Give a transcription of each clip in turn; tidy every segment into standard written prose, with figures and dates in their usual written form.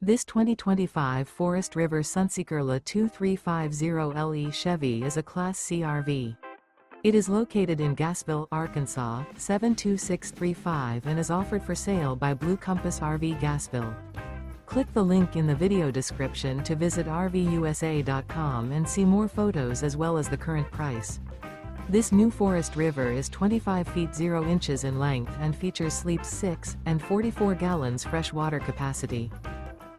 This 2025 Forest River Sunseeker LA 2350LE Chevy is a Class C RV. It is located in Gassville, Arkansas, 72635 and is offered for sale by Blue Compass RV Gassville. Click the link in the video description to visit RVUSA.com and see more photos as well as the current price. This new Forest River is 25 feet 0 inches in length and features sleeps 6 and 44 gallons fresh water capacity.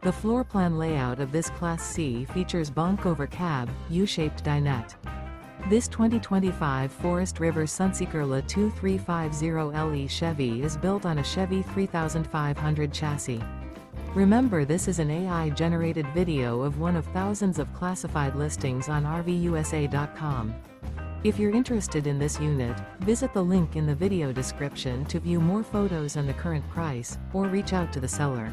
The floor plan layout of this Class C features Bunk Over Cab, U-shaped dinette. This 2025 Forest River Sunseeker LA 2350LE Chevy is built on a Chevy 3500 chassis. Remember, this is an AI-generated video of one of thousands of classified listings on RVUSA.com. If you're interested in this unit, visit the link in the video description to view more photos and the current price, or reach out to the seller.